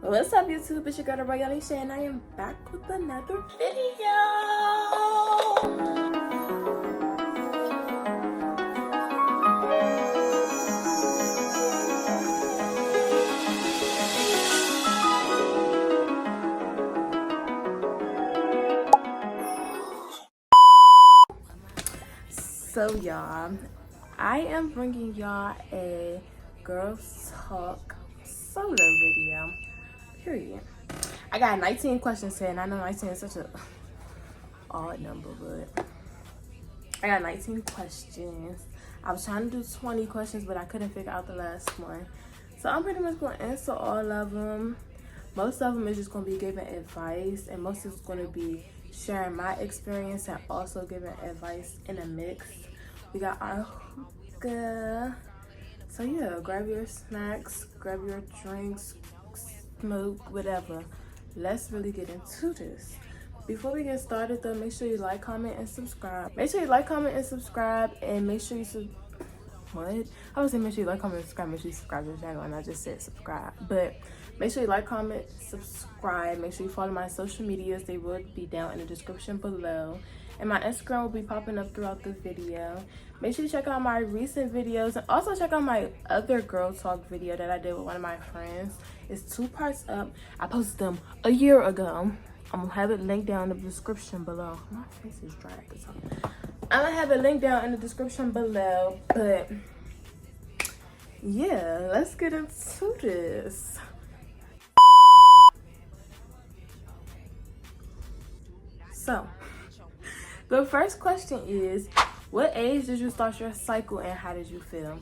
What's up, YouTube? It's your girl, REAL YANI SHAY, and I am back with another video. So, y'all, I am bringing y'all a girls talk solo video. Period. I got 19 questions here, and I know 19 is such a odd number, but I got 19 questions. I was trying to do 20 questions, but I couldn't figure out the last one. So I'm pretty much going to answer all of them. Most of them is just going to be giving advice, and most is going to be sharing my experience and also giving advice in a mix. We got our hookah. So yeah, grab your snacks, grab your drinks, smoke, whatever. Let's really get into this. Before we get started though, make sure you like, comment, and subscribe. Make sure you like, comment, and subscribe, and make sure you I would say make sure you like, comment, and subscribe. Make sure you subscribe to the channel, and I just said subscribe. But make sure you like, comment, subscribe. Make sure you follow my social medias. They will be down in the description below. And my Instagram will be popping up throughout the video. Make sure you check out my recent videos, and also check out my other girl talk video that I did with one of my friends. It's 2 parts up. I posted them a year ago. I'm gonna have it linked down in the description below. My face is dry. I'm gonna have it linked down in the description below. But yeah, let's get into this. So the first question is, what age did you start your cycle and how did you feel?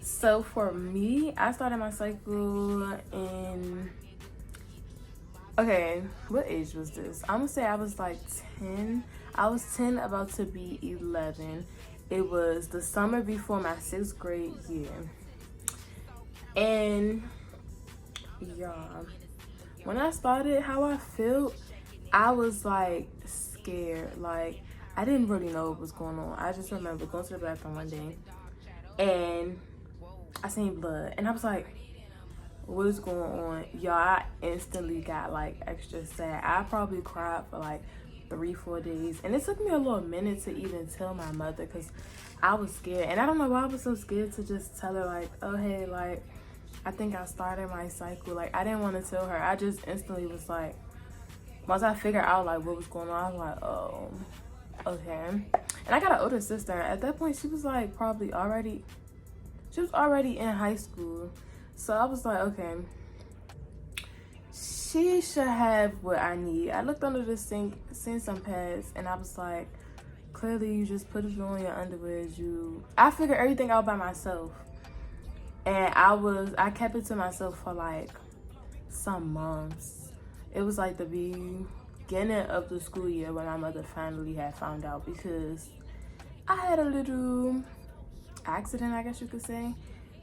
So for me, I started my cycle in, okay, what age was this? I'm gonna say I was like 10. I was 10, about to be 11. It was the summer before my 6th grade year. And yeah, when I started, how I felt, I was like scared. Like, I didn't really know what was going on. I just remember going to the bathroom one day and I seen blood, and I was like, what is going on? Y'all, I instantly got like extra sad. I probably cried for like 3-4 days, and it took me a little minute to even tell my mother because I was scared. And I don't know why I was so scared to just tell her like, oh hey, like I think I started my cycle. Like, I didn't want to tell her. I just instantly was like, once I figured out like what was going on, I was like, oh, okay. And I got an older sister. At that point, she was like probably already, she was already in high school. So I was like, okay, she should have what I need. I looked under the sink, seen some pads, and I was like, clearly you just put it on your underwear. I figured everything out by myself. And I kept it to myself for like some months. It was like the beginning of the school year when my mother finally had found out, because I had a little accident, I guess you could say.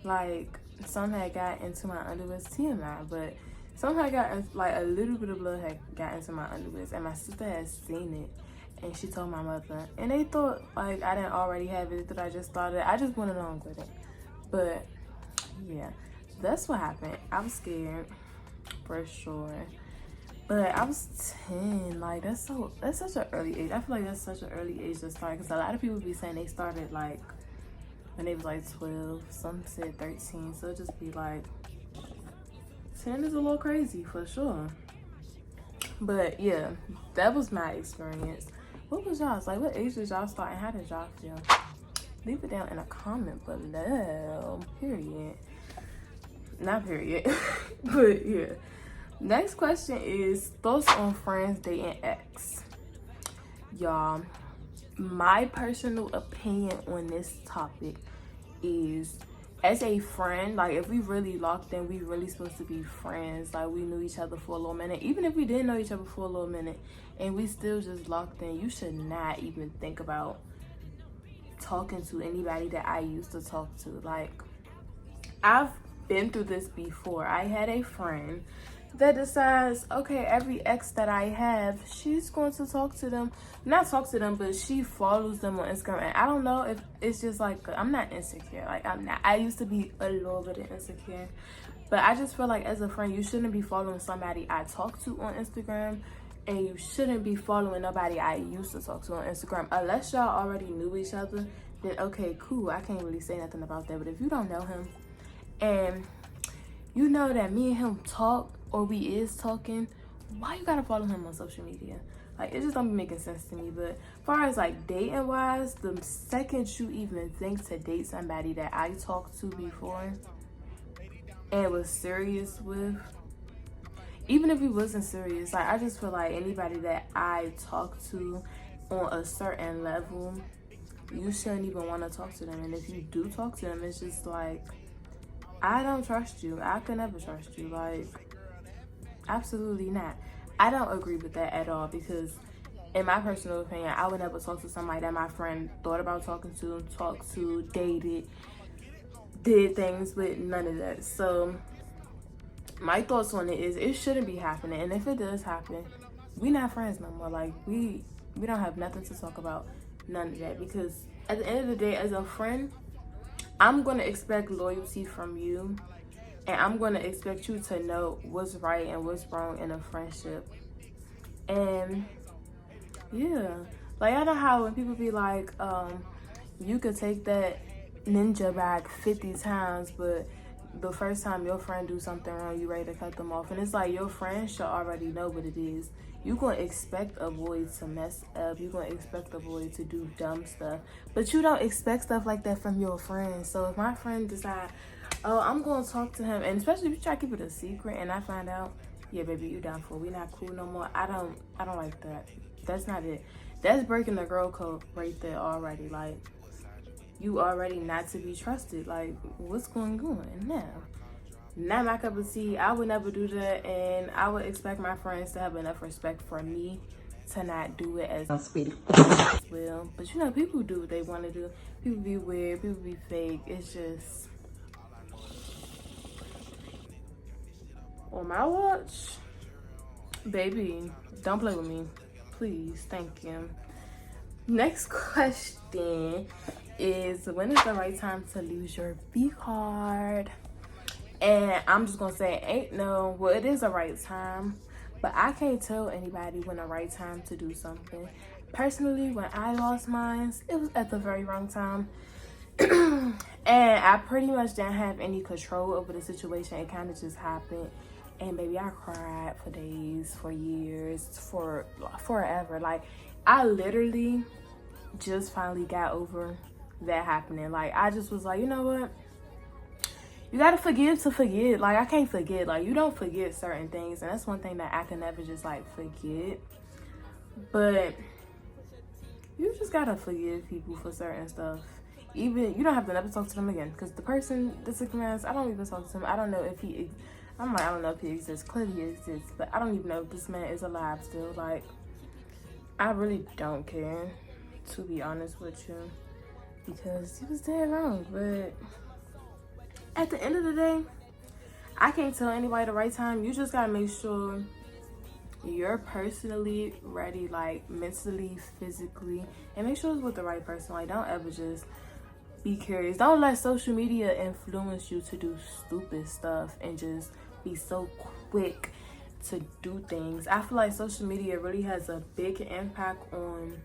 Like, some had got into my underwears, TMI, but some had got, like, a little bit of blood had got into my underwears, and my sister had seen it, and she told my mother, and they thought like I didn't already have it, that I just started. I just went along with it. But yeah, that's what happened. I was scared for sure. But I was 10. Like, that's such an early age. I feel like that's such an early age to start, because a lot of people be saying they started like when they was like 12. Some said 13. So it just be like 10 is a little crazy for sure. But yeah, that was my experience. What was y'all's? Like, what age did y'all start and how did y'all feel? Leave it down in a comment below. Period. Not period. But yeah. Next question is thoughts on friends dating ex. Y'all, my personal opinion on this topic is, as a friend, like, if we really locked in, we really supposed to be friends. Like, we knew each other for a little minute. Even if we didn't know each other for a little minute and we still just locked in, you should not even think about talking to anybody that I used to talk to. Like, I've been through this before. I had a friend that decides, okay, every ex that I have, she's going to talk to them. Not talk to them, but she follows them on Instagram. And I don't know if it's just like, I'm not insecure. Like, I'm not. I used to be a little bit insecure. But I just feel like as a friend, you shouldn't be following somebody I talk to on Instagram, and you shouldn't be following nobody I used to talk to on Instagram. Unless y'all already knew each other, then okay, cool. I can't really say nothing about that. But if you don't know him and you know that me and him talk or we is talking, why you gotta follow him on social media? Like, it just don't be making sense to me. But as far as like dating wise, the second you even think to date somebody that I talked to before and was serious with, even if he wasn't serious, like, I just feel like anybody that I talk to on a certain level, you shouldn't even want to talk to them. And if you do talk to them, it's just like, I don't trust you. I could never trust you. Like, absolutely not. I don't agree with that at all, because in my personal opinion, I would never talk to somebody that my friend thought about talking to, talked to, dated, did things with, none of that. So my thoughts on it is, it shouldn't be happening. And if it does happen, we not friends no more. Like, we don't have nothing to talk about, none of that. Because at the end of the day, as a friend, I'm going to expect loyalty from you, and I'm going to expect you to know what's right and what's wrong in a friendship. And yeah, like, I know how when people be like, you could take that ninja back 50 times, but the first time your friend do something wrong, you ready to cut them off. And it's like, your friend should already know what it is. You gonna expect a boy to mess up. You gonna expect a boy to do dumb stuff, but you don't expect stuff like that from your friend. So if my friend decide, oh, I'm gonna talk to him, and especially if you try to keep it a secret and I find out, yeah, baby, you down for, we not cool no more, I don't like that. That's not it. That's breaking the girl code right there already. Like, you already not to be trusted. Like, what's going on now? Not my cup of tea. I would never do that, and I would expect my friends to have enough respect for me to not do it as well. But you know, people do what they want to do. People be weird. People be fake. It's just, on my watch, baby, don't play with me, please. Thank you. Next question is, when is the right time to lose your V card? And I'm just gonna say, it is the right time, but I can't tell anybody when the right time to do something. Personally, when I lost mine, it was at the very wrong time. And I pretty much didn't have any control over the situation. It kind of just happened. And baby, I cried for days, for years, for forever. Like, I literally just finally got over that happening. Like, I just was like, you know what? You gotta forgive to forget. Like, I can't forget. Like, you don't forget certain things. And that's one thing that I can never just, like, forget. But you just gotta forgive people for certain stuff. Even, you don't have to never talk to them again. Because the person, the sick man, I don't even talk to him. I don't know if he, I don't know if he exists. Clearly he exists. But I don't even know if this man is alive still. Like, I really don't care, to be honest with you. Because he was dead wrong. But at the end of the day, I can't tell anybody the right time. You just gotta make sure you're personally ready, like, mentally, physically, and make sure it's with the right person. Like, don't ever just be curious. Don't let social media influence you to do stupid stuff and just be so quick to do things. I feel like social media really has a big impact on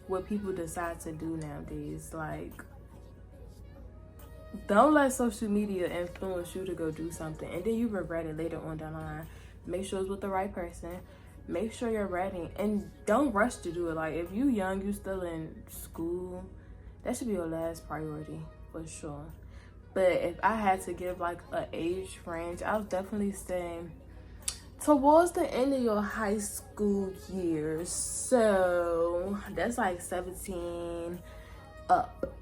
what people decide to do nowadays. Like, don't let social media influence you to go do something and then you regret it later on down the line. Make sure it's with the right person. Make sure you're ready, and don't rush to do it. Like, if you young, you still in school, that should be your last priority for sure. But if I had to give like an age range, I would definitely say towards the end of your high school years. So that's like 17 up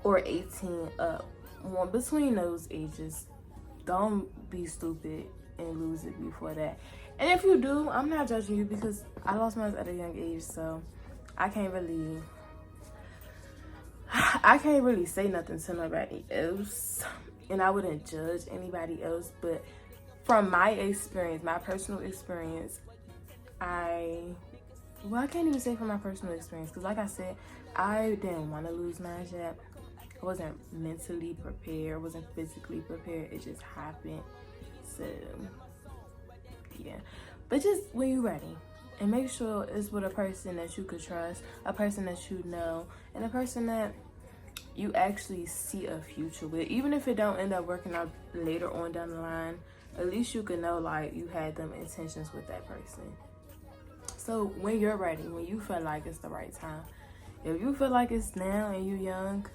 or 18 up. One between those ages. Don't be stupid and lose it before that. And if you do, I'm not judging you, because I lost mine at a young age, so I can't really say nothing to nobody else, and I wouldn't judge anybody else. But from my experience, my personal experience, I can't even say from my personal experience, because like I said, I didn't want to lose mine yet. I wasn't mentally prepared, I wasn't physically prepared. It just happened. So yeah, but just when you're ready, and make sure it's with a person that you could trust, a person that you know, and a person that you actually see a future with. Even if it don't end up working out later on down the line, at least you can know like you had them intentions with that person. So when you're ready, when you feel like it's the right time, if you feel like it's now and you're young,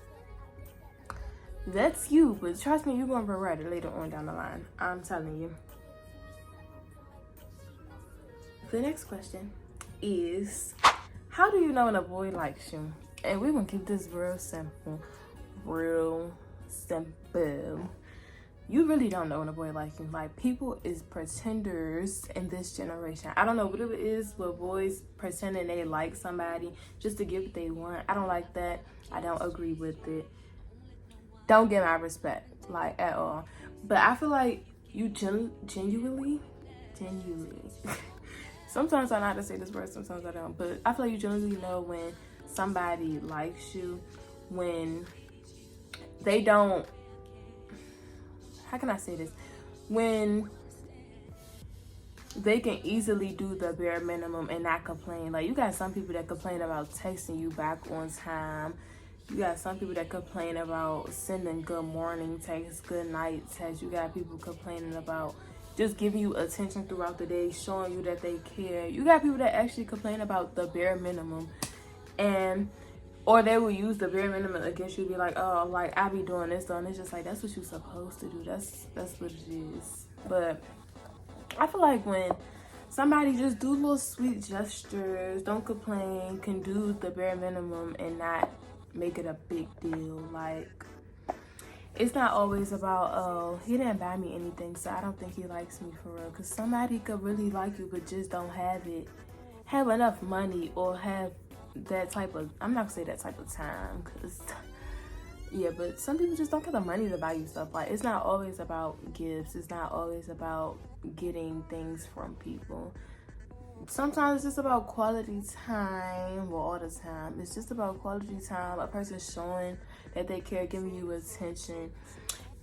that's you. But trust me, you're gonna be ready later on down the line. I'm telling you. The next question is, how do you know when a boy likes you? And we're gonna keep this real simple. Real simple. You really don't know when a boy likes you. Like, people is pretenders in this generation. I don't know what it is with boys pretending they like somebody just to get what they want. I don't like that. I don't agree with it. Don't get my respect, like, at all. But I feel like you genuinely sometimes I know how to say this word, sometimes I don't. But I feel like you genuinely know when somebody likes you, when they don't, how can I say this? When they can easily do the bare minimum and not complain. Like, you got some people that complain about texting you back on time. You got some people that complain about sending good morning text, good night text. You got people complaining about just giving you attention throughout the day, showing you that they care. You got people that actually complain about the bare minimum, or they will use the bare minimum against you, be like, oh, like, I be doing this, though. And it's just like, that's what you're supposed to do. That's what it is. But I feel like when somebody just do little sweet gestures, don't complain, can do the bare minimum and not make it a big deal. Like, it's not always about, oh, he didn't buy me anything, so I don't think he likes me for real. Because somebody could really like you but just don't have enough money, or have that type of, I'm not gonna say that type of time, because yeah, but some people just don't have the money to buy you stuff. Like, it's not always about gifts. It's not always about getting things from people. Sometimes it's just about quality time. Well, all the time, it's just about quality time, a person showing that they care, giving you attention,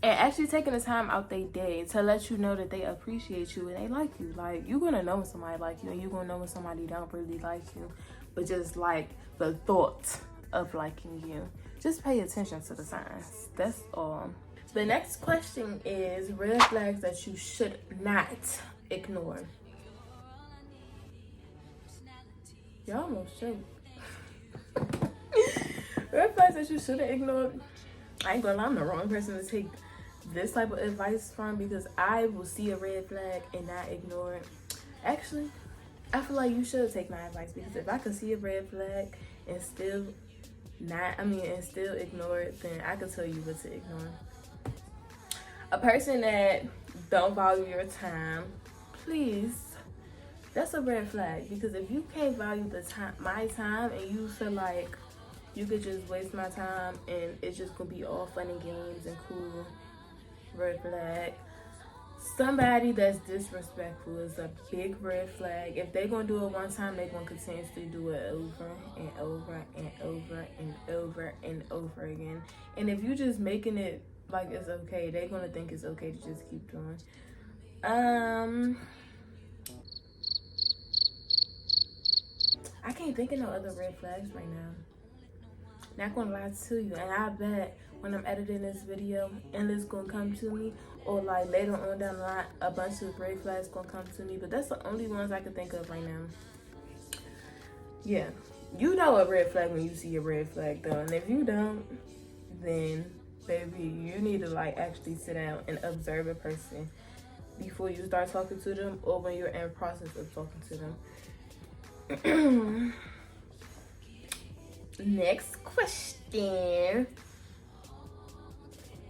and actually taking the time out their day to let you know that they appreciate you and they like you. Like, you're gonna know when somebody like you, and you're gonna know when somebody don't really like you, but just like the thought of liking you. Just pay attention to the signs. That's all. The next question is red flags that you should not ignore. Y'all almost choked. Red flags that you shouldn't ignore. I ain't gonna lie, I'm the wrong person to take this type of advice from, because I will see a red flag and not ignore it. Actually, I feel like you should take my advice, because if I could see a red flag and still ignore it, then I could tell you what to ignore. A person that don't value your time, please, that's a red flag. Because if you can't value my time, and you feel like you could just waste my time and it's just gonna be all fun and games and cool, red flag. Somebody that's disrespectful is a big red flag. If they're gonna do it one time, they're gonna continuously do it over and over and over and over and over again. And if you just making it like it's okay, they're gonna think it's okay to just keep doing. I can't think of no other red flags right now. Not gonna lie to you, and I bet when I'm editing this video and it's gonna come to me, or like later on down the line, a bunch of red flags gonna come to me, but that's the only ones I can think of right now. Yeah, you know a red flag when you see a red flag though, and if you don't, then baby, you need to like actually sit down and observe a person before you start talking to them, or when you're in the process of talking to them. Next question.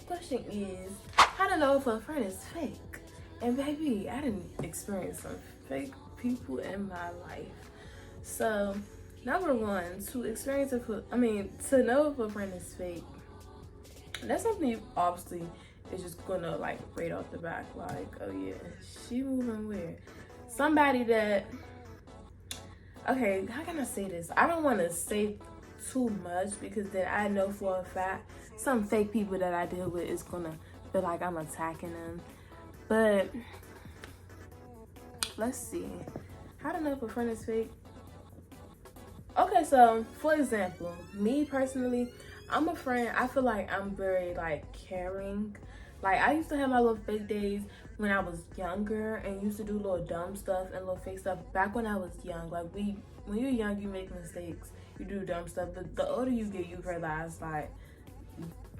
Question is, how to know if a friend is fake? And baby, I didn't experience some fake people in my life. So, number one, to know if a friend is fake, that's something you obviously is just gonna like right off the back, like, oh yeah, she moving weird. Somebody that, okay, how can I say this? I don't want to say too much, because then I know for a fact some fake people that I deal with is gonna feel like I'm attacking them. But let's see. How to know if a friend is fake? Okay, so for example, me personally, I'm a friend. I feel like I'm very like caring. Like I used to have my little fake days when I was younger and used to do little dumb stuff and little fake stuff back when I was young. Like when you're young, you make mistakes, you do dumb stuff. The older you get, you realize like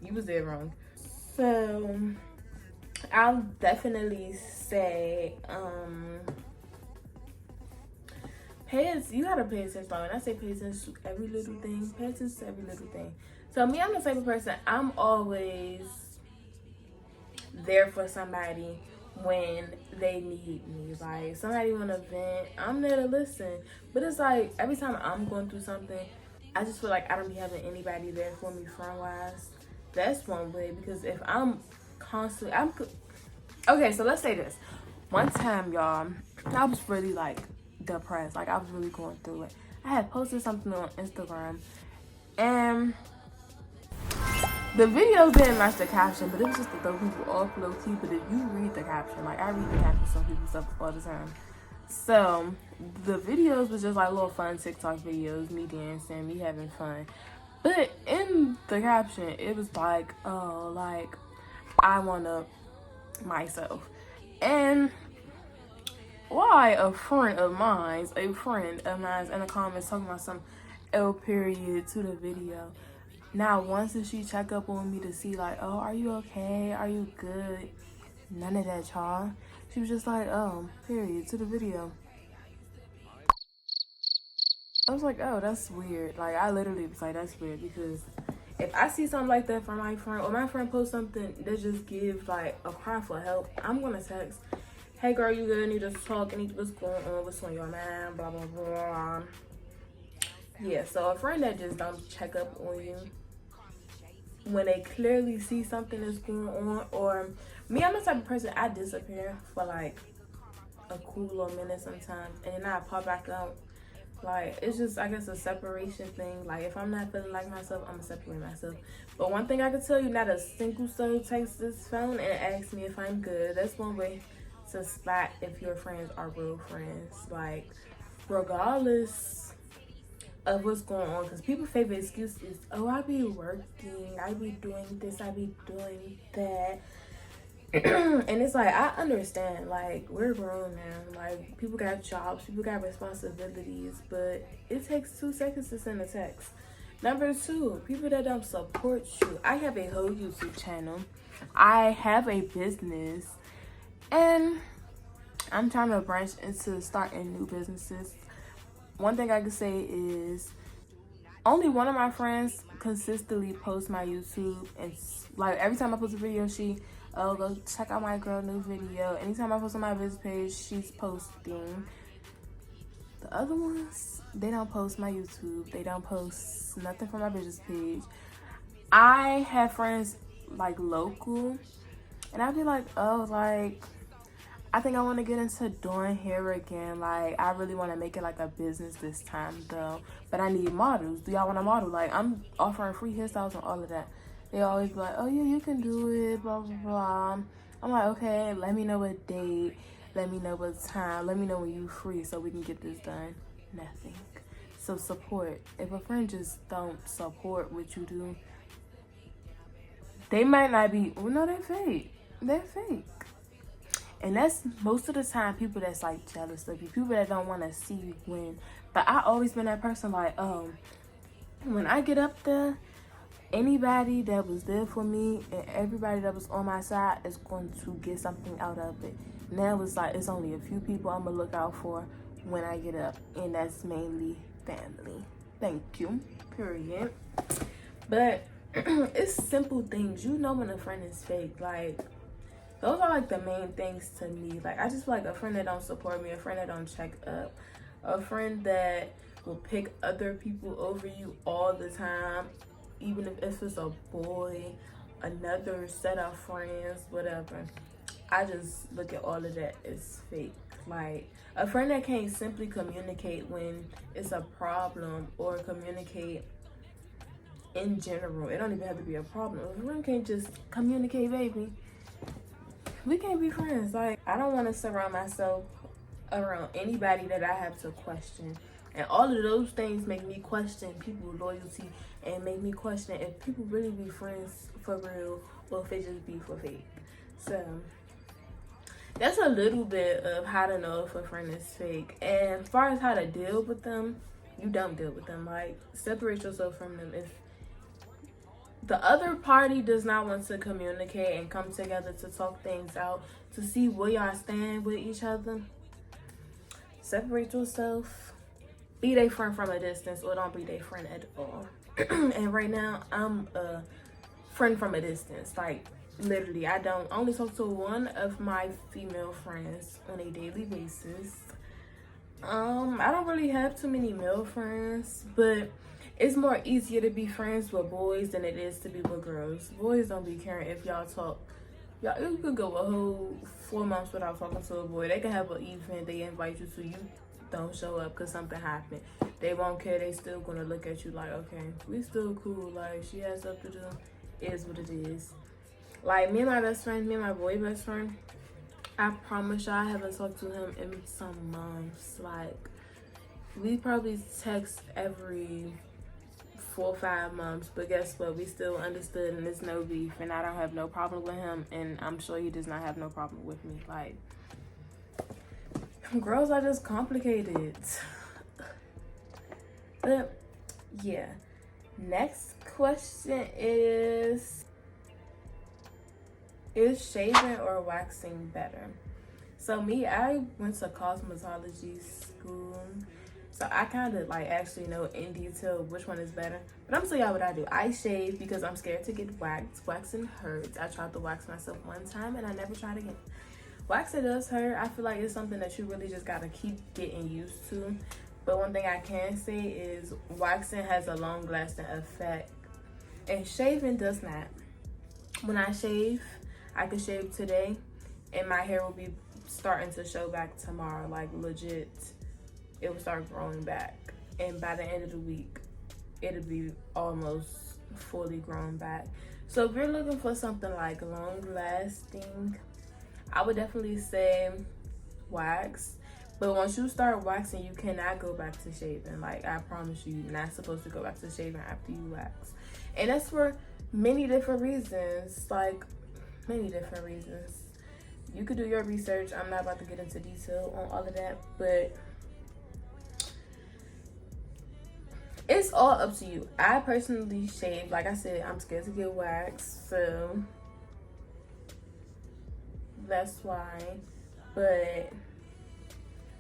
you was there wrong. So I'll definitely say you gotta pay attention. When I say pay attention to every little thing, pay attention to every little thing. So me, I'm the type of person, I'm always there for somebody when they need me. Like somebody wanna vent, I'm there to listen. But it's like every time I'm going through something, I just feel like I don't be having anybody there for me friend wise. That's one way, because if I'm constantly, okay, so let's say this. One time, y'all, I was really like depressed. Like I was really going through it. I had posted something on Instagram and the video didn't match the caption, but it was just to throw people off low key. But if you read the caption, like I read the caption some people's stuff all the time. So the videos was just like little fun TikTok videos, me dancing, me having fun. But in the caption, it was like, oh, like I wanna myself. And why a friend of mine's in the comments talking about some L period to the video. Now once did she check up on me to see like, oh, are you okay? Are you good? None of that, y'all. She was just like, oh, period to the video. I was like, oh, that's weird. Like I literally was like, that's weird, because if I see something like that from my friend, or my friend posts something that just gives like a cry for help, I'm gonna text, hey girl, you good? I need to talk. I need what's going on, what's on your mind, blah blah blah. Yeah, so a friend that just don't check up on you when they clearly see something that's going on, or me, I'm the type of person, I disappear for like a cool little minute sometimes, and then I pop back out. Like it's just, I guess, a separation thing. Like if I'm not feeling like myself, I'm gonna separate myself. But one thing I can tell you, not a single soul takes this phone and asks me if I'm good. That's one way to spot if your friends are real friends. Like regardless of what's going on, because people's favorite excuse is, oh, I be working, I be doing this, I be doing that. And it's like, I understand, like we're grown now, like people got jobs, people got responsibilities, but it takes 2 seconds to send a text. Number 2, people that don't support you. I have a whole YouTube channel, I have a business, and I'm trying to branch into starting new businesses. One thing I can say is only one of my friends consistently posts my YouTube, and like every time I post a video, oh, go check out my girl new video. Anytime I post on my business page, she's posting. The other ones, they don't post my YouTube. They don't post nothing from my business page. I have friends like local, and I'd be like, oh, like I think I want to get into doing hair again. Like I really want to make it like a business this time though, but I need models. Do y'all want to model? Like I'm offering free hairstyles and all of that. They always be like, oh yeah, you can do it, blah blah blah. I'm like, okay, let me know what date, let me know what time, let me know when you free so we can get this done. Nothing. So support. If a friend just don't support what you do, they might not be, well, no, they're fake. They're fake. And that's most of the time people that's like jealous of you, people that don't want to see you win. But I always been that person like, when I get up there, anybody that was there for me and everybody that was on my side is going to get something out of it. Now it's like it's only a few people I'm gonna look out for when I get up, and that's mainly family. Thank you. Period. But it's simple things. You know when a friend is fake. Like those are like the main things to me. Like I just feel like a friend that don't support me, a friend that don't check up, a friend that will pick other people over you all the time, even if it's a boy, another set of friends, whatever. I just look at all of that as fake. Like a friend that can't simply communicate when it's a problem, or communicate in general. It don't even have to be a problem. If a friend can't just communicate, baby, we can't be friends. Like, I don't want to surround myself around anybody that I have to question. And all of those things make me question people's loyalty and make me question if people really be friends for real or if it just be for fake. So that's a little bit of how to know if a friend is fake. And as far as how to deal with them, you don't deal with them. Like, separate yourself from them. If the other party does not want to communicate and come together to talk things out, to see where y'all stand with each other, separate yourself. Be their friend from a distance, or don't be their friend at all. And right now, I'm a friend from a distance. Like, literally, I only talk to one of my female friends on a daily basis. I don't really have too many male friends, but it's more easier to be friends with boys than it is to be with girls. Boys don't be caring if y'all talk. Y'all, you could go a whole 4 months without talking to a boy. They can have an event they invite you to. You don't show up because something happened. They won't care. They still gonna look at you like, okay, we still cool. Like, she has stuff to do. It is what it is. Like, me and my best friend, me and my boy best friend, I promise y'all I haven't talked to him in some months. Like, we probably text every 4 or 5 months, but guess what? We still understood, and there's no beef, and I don't have no problem with him, and I'm sure he does not have no problem with me. Like, girls are just complicated. But yeah, next question is shaving or waxing better? So me, I went to cosmetology school, so I kind of like actually know in detail which one is better. But I'm gonna tell y'all what I do. I shave because I'm scared to get waxed. Waxing hurts. I tried to wax myself one time and I never tried again. Waxing does hurt. I feel like it's something that you really just gotta keep getting used to. But one thing I can say is waxing has a long lasting effect and shaving does not. When I shave, I could shave today and my hair will be starting to show back tomorrow. Like, legit, it will start growing back. And by the end of the week, it'll be almost fully grown back. So if you're looking for something like long lasting, I would definitely say wax. But once you start waxing, you cannot go back to shaving. Like, I promise you, you're not supposed to go back to shaving after you wax. And that's for many different reasons. Like, many different reasons. You could do your research. I'm not about to get into detail on all of that, but it's all up to you. I personally shave. Like I said, I'm scared to get waxed, so that's why. But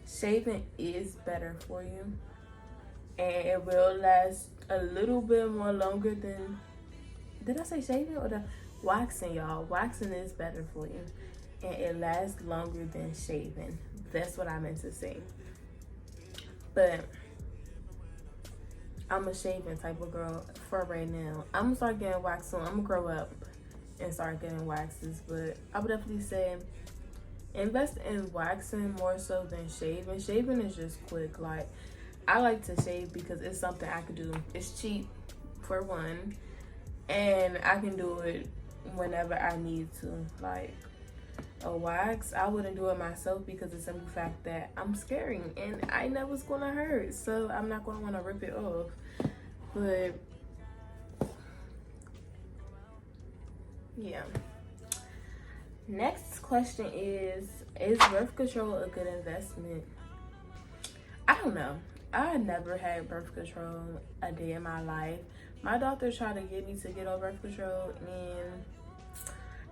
shaving is better for you, and it will last a little bit more longer than, did I say shaving or the waxing? Y'all, waxing is better for you and it lasts longer than shaving. That's what I meant to say. But I'm a shaving type of girl for right now. I'm gonna start getting waxed soon. I'm gonna grow up and start getting waxes, but I would definitely say invest in waxing more so than shaving. Shaving is just quick. Like, I like to shave because it's something I could do. It's cheap for one, and I can do it whenever I need to. Like, a wax, I wouldn't do it myself because of the simple fact that I'm scary and I know it's gonna hurt, so I'm not gonna want to rip it off. But yeah, next question is birth control a good investment? I don't know. I never had birth control a day in my life. My doctor tried to get me to get on birth control and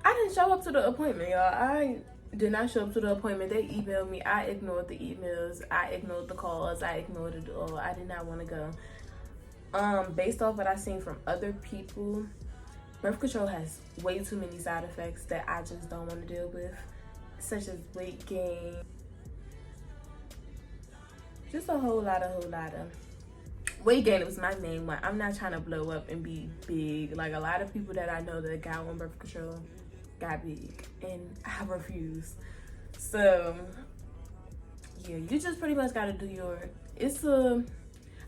I didn't show up to the appointment, y'all. I did not show up to the appointment. They emailed me. I ignored the emails. I ignored the calls. I ignored it all. I did not want to go. Based off what I've seen from other people, birth control has way too many side effects that I just don't want to deal with, such as weight gain. Just a whole lot of weight gain was my main one. I'm not trying to blow up and be big. Like, a lot of people that I know that got on birth control got big, and I refuse. So yeah, you just pretty much got to do your, I'm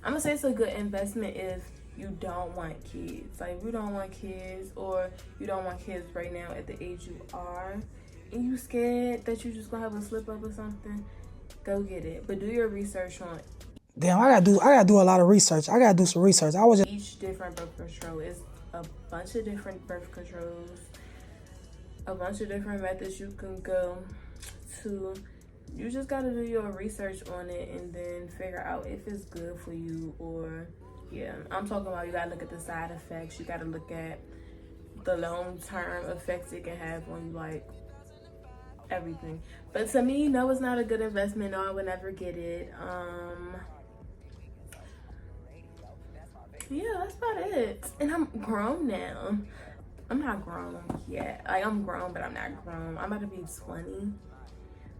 gonna say it's a good investment if you don't want kids. Like, if you don't want kids, or you don't want kids right now at the age you are, and you scared that you just gonna have a slip up or something, go get it. But do your research on Damn, I gotta do a lot of research. I gotta do some research. I was just each different birth control. Is a bunch of different birth controls, a bunch of different methods you can go to. You just gotta do your research on it and then figure out if it's good for you. Or yeah, I'm talking about you gotta look at the side effects. You gotta look at the long-term effects it can have on you, like everything. But to me, no, it's not a good investment. No, I would never get it. Yeah, that's about it. And I'm grown now. I'm not grown yet. Like, I'm grown, but I'm not grown. I'm about to be 20.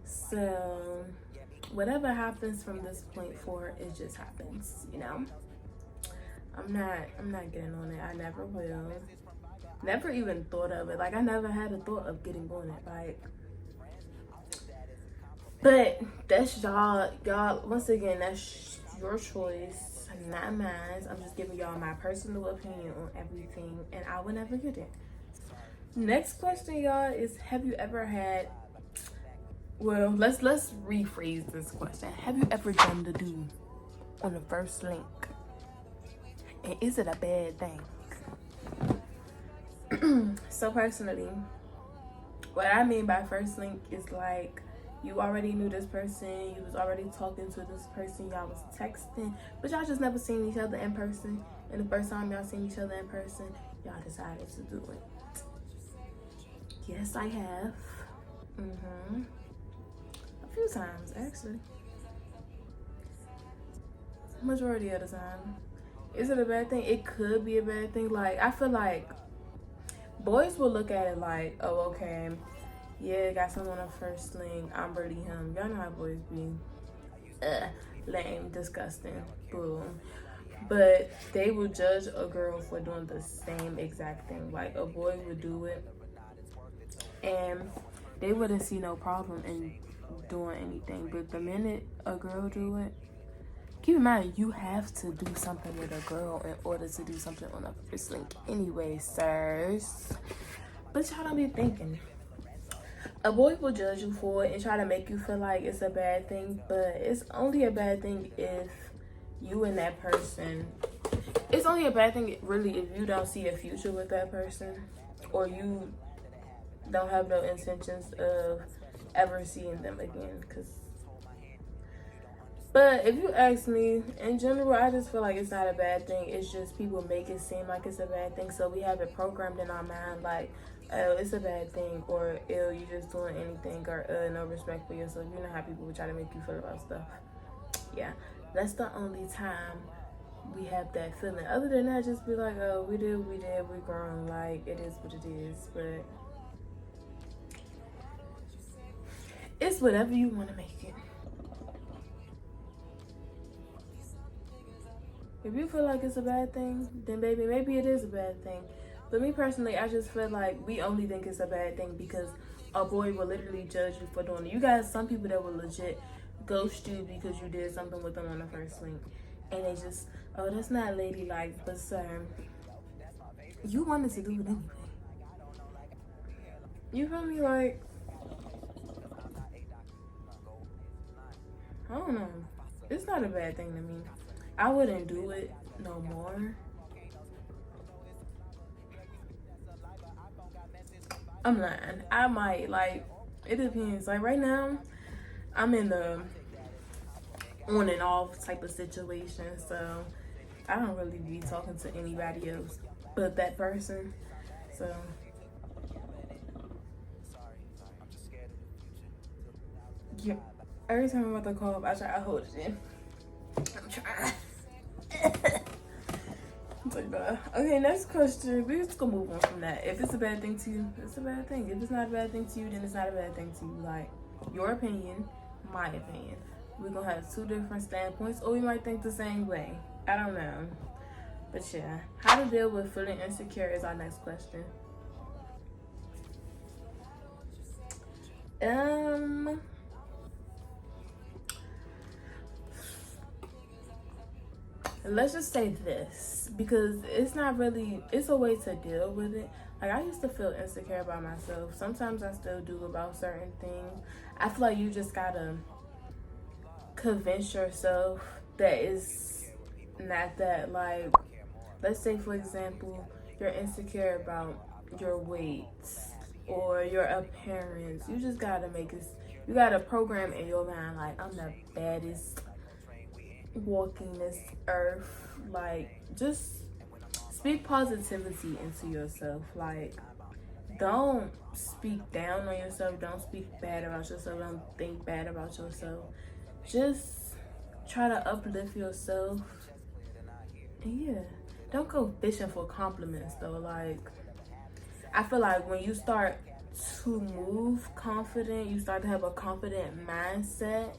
So whatever happens from this point forward, it just happens, you know. I'm not getting on it. I never will. Never even thought of it. Like, I never had a thought of getting on it. Like, but that's y'all once again, that's your choice, not mine. I'm just giving y'all my personal opinion on everything, and I would never get it. Next question, y'all, is have you ever had, well, let's rephrase this question. Have you ever done the do on the first link? And is it a bad thing? So personally, what I mean by first link is like, you already knew this person, you was already talking to this person, y'all was texting, but y'all just never seen each other in person. And the first time y'all seen each other in person, y'all decided to do it. Yes, I have. A few times, actually. Majority of the time. Is it a bad thing? It could be a bad thing. Like, I feel like boys will look at it like, oh, okay, yeah, got someone on first link, I'm really him. Y'all know how boys be. Lame, disgusting, boom. But they will judge a girl for doing the same exact thing. Like, a boy would do it, and they wouldn't see no problem in doing anything. But the minute a girl do it, keep in mind, you have to do something with a girl in order to do something on a first link anyway, sirs. But y'all don't be thinking. A boy will judge you for it and try to make you feel like it's a bad thing, but it's only a bad thing if you and that person, it's only a bad thing really if you don't see a future with that person, or you don't have no intentions of ever seeing them again. But if you ask me, in general, I just feel like it's not a bad thing. It's just people make it seem like it's a bad thing, so we have it programmed in our mind like, oh, it's a bad thing, or ew, you just doing anything, or no respect for yourself. You know how people will try to make you feel about stuff. Yeah, that's the only time we have that feeling. Other than that, just be like, oh, we did, we grown. Like, it is what it is. But it's whatever you want to make it. If you feel like it's a bad thing, then baby, maybe it is a bad thing. But me personally, I just feel like we only think it's a bad thing because a boy will literally judge you for doing it. You guys, some people that will legit ghost you because you did something with them on the first link. And they just, oh, that's not ladylike. But sir, you wanted to do it anyway. You feel me? Like, I don't know. It's not a bad thing to me. I wouldn't do it no more. I'm lying. I might, like, it depends. Like, right now, I'm in the on and off type of situation, so I don't really be talking to anybody else but that person. So yeah, every time I'm about to call up, I try to hold it in. I'm trying. Okay, next question. We're just gonna move on from that. If it's a bad thing to you, it's a bad thing. If it's not a bad thing to you, then it's not a bad thing to you. Like, your opinion, my opinion. We're gonna have two different standpoints, or we might think the same way. I don't know. But yeah, how to deal with feeling insecure is our next question. Let's just say this, because it's not really, it's a way to deal with it, Like, I used to feel insecure about myself. Sometimes I still do about certain things. I feel like you just gotta convince yourself that it's not that. Like, let's say, for example, you're insecure about your weight or your appearance. You just gotta make it, you gotta program in your mind, like, I'm the baddest walking this earth. Like, just speak positivity into yourself. Like, don't speak down on yourself. Don't speak bad about yourself. Don't think bad about yourself. Just try to uplift yourself. And yeah, don't go fishing for compliments though. Like, I feel like when you start to move confident, you start to have a confident mindset,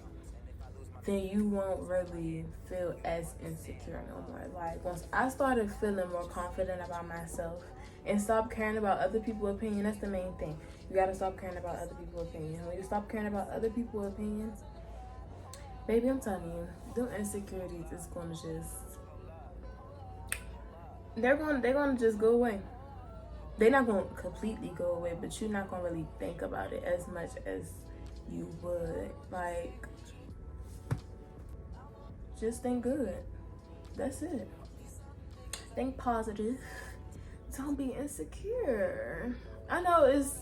then you won't really feel as insecure no more. Like, once I started feeling more confident about myself and stop caring about other people's opinion, that's the main thing. You gotta stop caring about other people's opinion. When you stop caring about other people's opinions, baby, I'm telling you, them insecurities is gonna just, they're gonna just go away. They're not gonna completely go away, but you're not gonna really think about it as much as you would. Like, just think good. That's it. Think positive. Don't be insecure. I know it's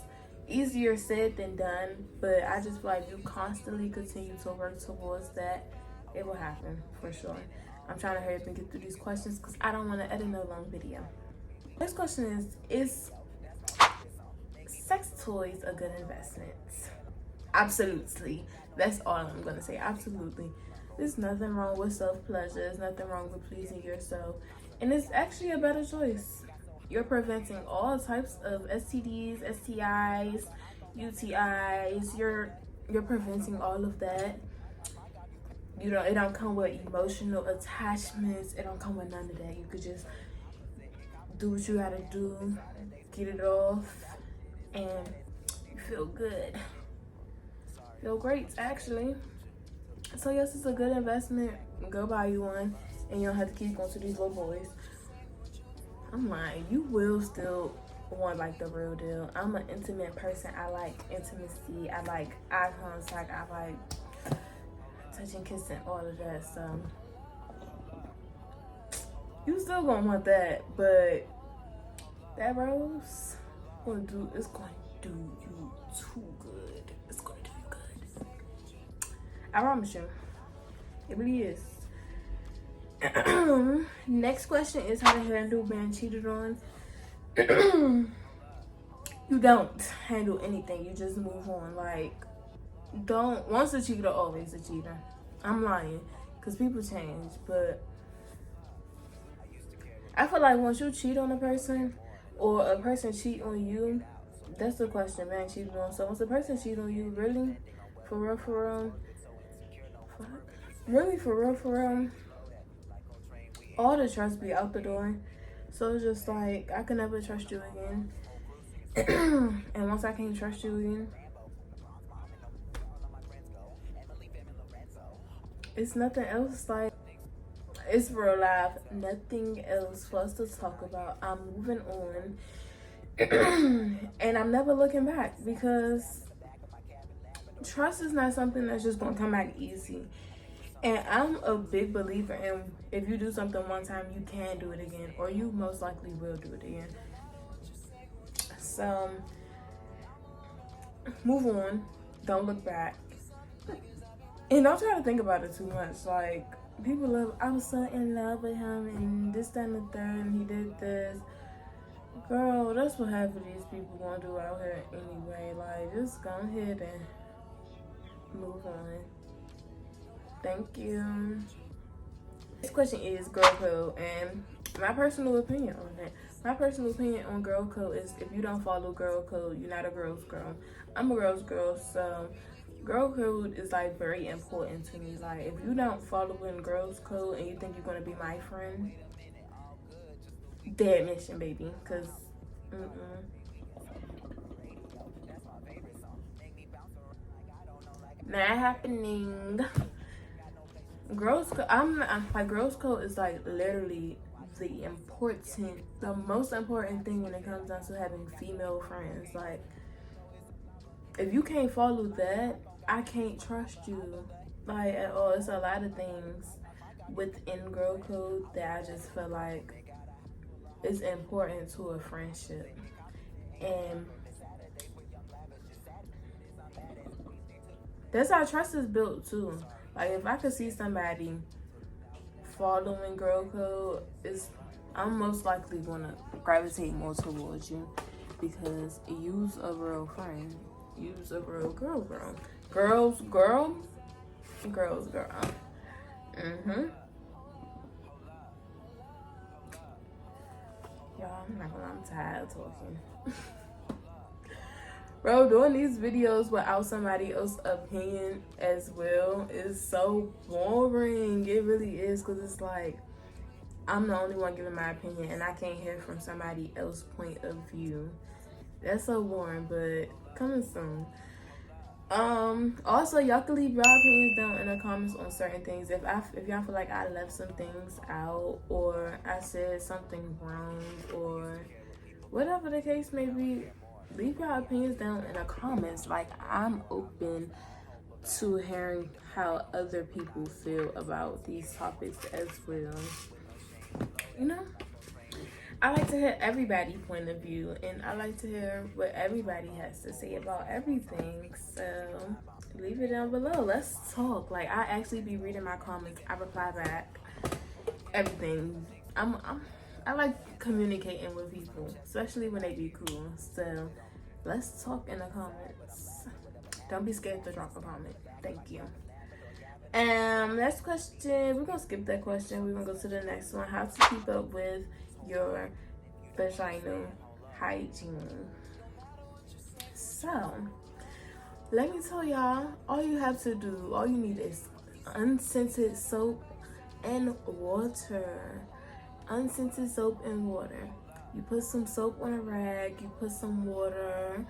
easier said than done, but I just feel like you constantly continue to work towards that, it will happen for sure. I'm trying to hurry up and get through these questions because I don't want to edit no long video. Next question is sex toys a good investment? Absolutely. That's all I'm gonna say. Absolutely. There's nothing wrong with self-pleasure. There's nothing wrong with pleasing yourself. And it's actually a better choice. You're preventing all types of STDs, STIs, UTIs. You're preventing all of that. You know, it don't come with emotional attachments. It don't come with none of that. You could just do what you gotta do, get it off, and you feel good. Feel great, actually. So yes, it's a good investment. Go buy you one, and you don't have to keep going to these little boys. I'm lying. You will still want like the real deal. I'm an intimate person. I like intimacy. I like eye contact. I like touching, kissing, all of that. So you still gonna want that, but that rose it's going to do you too good. It's gonna do you good. I promise you. It really is. Next question is how to handle being cheated on. You don't handle anything. You just move on. Like, don't, once a cheater, always a cheater. I'm lying, because people change, but I feel like once you cheat on a person or a person cheat on you, that's the question, man, cheated on. So once a person cheat on you, really, for real, all the trust be out the door. So it's just like, I can never trust you again. And once I can't trust you again, it's nothing else. Like, it's real life, nothing else for us to talk about. I'm moving on. And I'm never looking back, because trust is not something that's just gonna come back easy. And I'm a big believer in, if you do something one time, you can do it again, or you most likely will do it again. So move on, don't look back, and don't try to think about it too much. Like, people love, I was so in love with him and this, that, and the third, and he did this. Girl, that's what half of these people gonna do out here anyway. Like, just go ahead and move on. Thank you. This question is girl code, and my personal opinion on it. My personal opinion on girl code is, if you don't follow girl code, you're not a girl's girl. I'm a girl's girl, so girl code is like very important to me. Like, if you don't follow in girl's code and you think you're gonna be my friend, dead mission, baby. Cause not happening. Girls code, I'm like, girls code is like literally the most important thing when it comes down to having female friends. Like, if you can't follow that, I can't trust you, like, at all. It's a lot of things within girl code that I just feel like is important to a friendship. And that's how trust is built too. Like, if I could see somebody following girl code, I'm most likely gonna gravitate more towards you, because you's a real friend. You's a real girl. Girls, girl. Y'all, I'm not gonna lie, I'm tired of talking. Bro, doing these videos without somebody else's opinion as well is so boring. It really is, because it's like, I'm the only one giving my opinion and I can't hear from somebody else's point of view. That's so boring, but coming soon. Also, y'all can leave your opinions down in the comments on certain things. If y'all feel like I left some things out, or I said something wrong, or whatever the case may be, leave your opinions down in the comments. Like, I'm open to hearing how other people feel about these topics as well. You know, I like to hear everybody's point of view, and I like to hear what everybody has to say about everything. So leave it down below. Let's talk. Like, I actually be reading my comments. I reply back. Everything. I like communicating with people, especially when they be cool. So let's talk in the comments. Don't be scared to drop a comment. Thank you. Next question. We're gonna skip that question. We're gonna go to the next one. How to keep up with your vaginal hygiene. So let me tell y'all, all you need is unscented soap and water. Unscented soap and water. You put some soap on a rag, you put some water,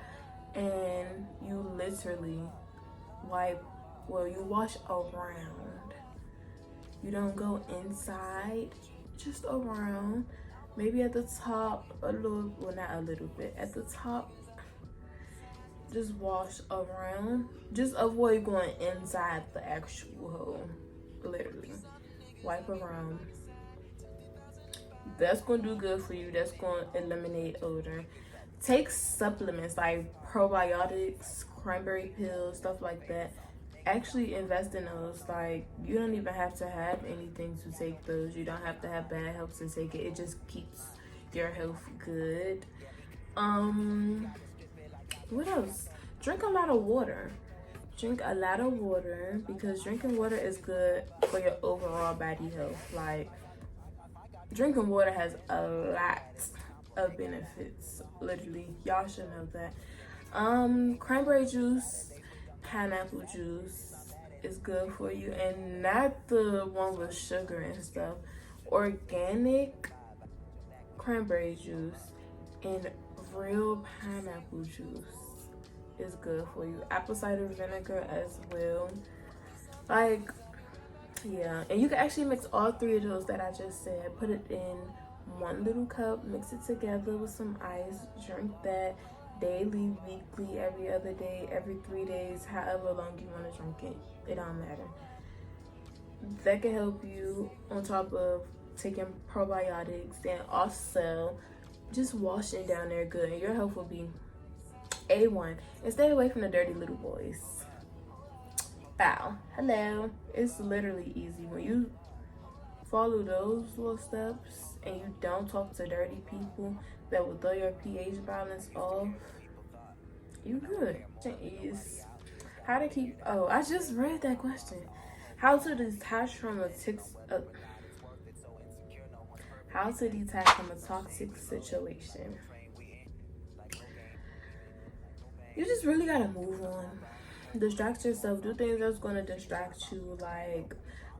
and you literally you wash around. You don't go inside, just around. Maybe at the top not a little bit. At the top, just wash around. Just avoid going inside the actual hole. Literally. Wipe around. That's gonna do good for you. That's gonna eliminate odor. Take supplements like probiotics, cranberry pills, stuff like that. Actually invest in those. Like, you don't even have to have anything to take those. You don't have to have bad health to take it. It just keeps your health good. What else? Drink a lot of water. Drink a lot of water, because drinking water is good for your overall body health. Like, drinking water has a lot of benefits. Literally, y'all should know that. Cranberry juice, pineapple juice is good for you, and not the one with sugar and stuff. Organic cranberry juice and real pineapple juice is good for you. Apple cider vinegar as well. Like, yeah, and you can actually mix all three of those that I just said. Put it in one little cup, mix it together with some ice, drink that daily, weekly, every other day, every 3 days, however long you want to drink it. It don't matter. That can help you, on top of taking probiotics, and also just washing down there good, and your health will be A1. And stay away from the dirty little boys. Bow. Hello. It's literally easy. When you follow those little steps and you don't talk to dirty people that will throw your pH balance off, you good. Is how to keep, I just read that question. How to detach from a toxic situation. You just really gotta move on. Distract yourself. Do things that's gonna distract you. Like,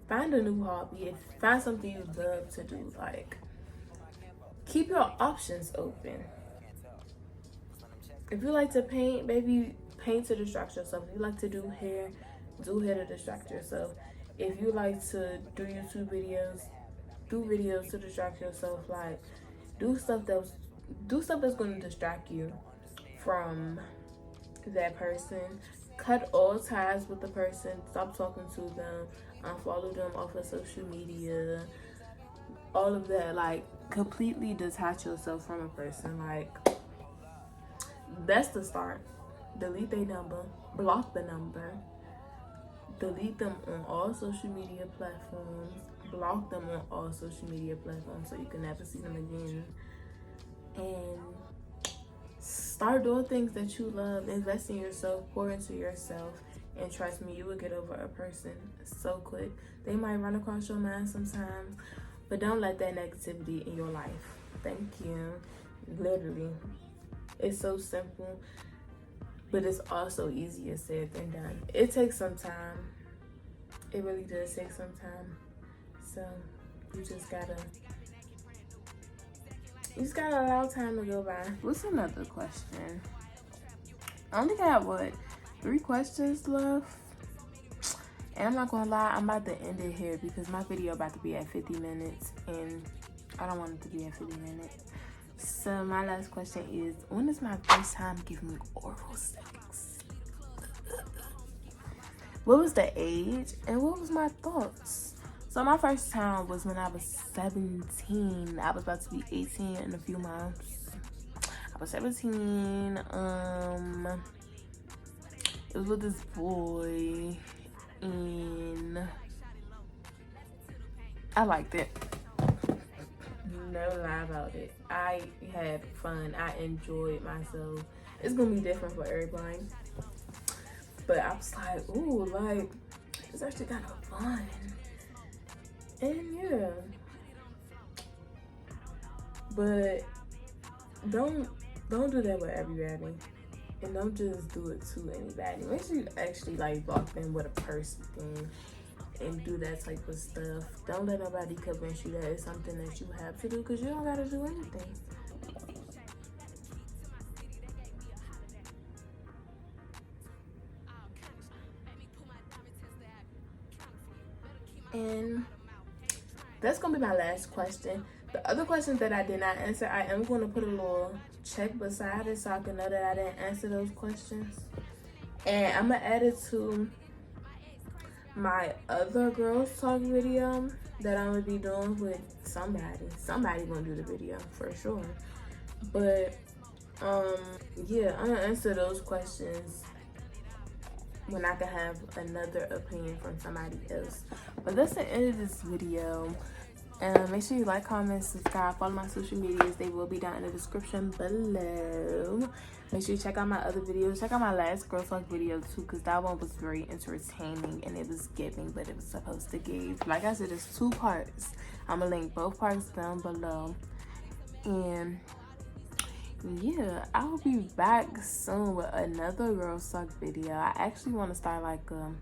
find a new hobby. Find something you love to do. Like, keep your options open. If you like to paint, maybe paint to distract yourself. If you like to do hair to distract yourself. If you like to do YouTube videos, do videos to distract yourself. Like, do stuff that's going to distract you from that person. Cut all ties with the person. Stop talking to them. Unfollow them off of social media. All of that. Like, completely detach yourself from a person. Like, that's the start. Delete their number. Block the number. Delete them on all social media platforms. Block them on all social media platforms so you can never see them again. And start doing things that you love. Invest in yourself. Pour into yourself. And trust me, you will get over a person so quick. They might run across your mind sometimes, but don't let that negativity in your life. Thank you. Literally. It's so simple, but it's also easier said than done. It takes some time. It really does take some time. So you just gotta allow time to go by. What's another question? I only got 3 questions left. And I'm not gonna lie, I'm about to end it here because my video about to be at 50 minutes and I don't want it to be at 50 minutes. So my last question is, when is my first time giving oral sex? What was the age and what was my thoughts? So my first time was when I was 17. I was about to be 18 in a few months. I was 17. It was with this boy and I liked it. No lie about it. I had fun. I enjoyed myself. It's gonna be different for everybody, but I was like, ooh, like, it's actually kind of fun. And yeah, but don't do that with everybody, and don't just do it to anybody. Make sure you actually like lock in with a person and do that type of stuff. Don't let nobody convince you that it's something that you have to do, because you don't gotta do anything. And that's gonna be my last question. The other questions that I did not answer, I am going to put a little check beside it so I can know that I didn't answer those questions. And I'm gonna add it to my other girls talk video that I'm gonna be doing with somebody. Somebody gonna do the video for sure. But yeah, I'm gonna answer those questions when I can have another opinion from somebody else. But that's the end of this video. Make sure you like, comment, subscribe, follow my social medias. They will be down in the description below. Make sure you check out my other videos. Check out my last girl talk video too, because that one was very entertaining and it was giving what it was supposed to give. Like I said, it's 2 parts. I'm gonna link both parts down below. And yeah, I'll be back soon with another girl talk video. I actually want to start like a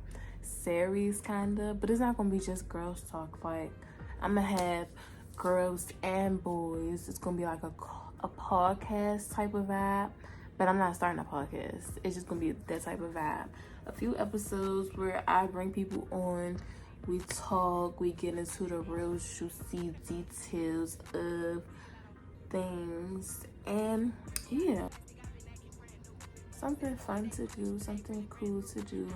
series kinda, but it's not gonna be just girls talk. Like, I'm gonna have girls and boys. It's gonna be like a podcast type of vibe, but I'm not starting a podcast. It's just gonna be that type of vibe. A few episodes where I bring people on, we talk, we get into the real juicy details of things, and yeah, something fun to do, something cool to do.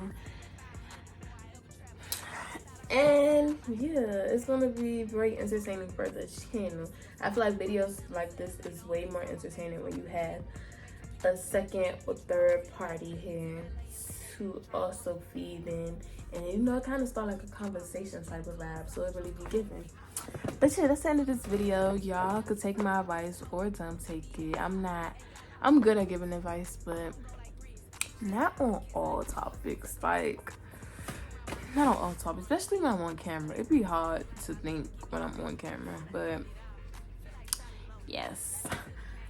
And yeah, it's gonna be very entertaining for the channel. I feel like videos like this is way more entertaining when you have a second or third party here to also feed in, and you know, it kind of start like a conversation type of vibe, so it really be giving. But yeah, that's the end of this video. Y'all could take my advice or don't take it. I'm good at giving advice, but not on all topics. Like, not on all topics, especially when I'm on camera. It'd be hard to think when I'm on camera, but yes.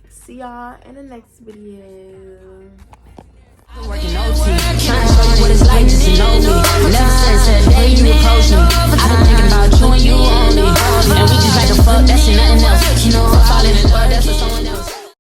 See y'all in the next video.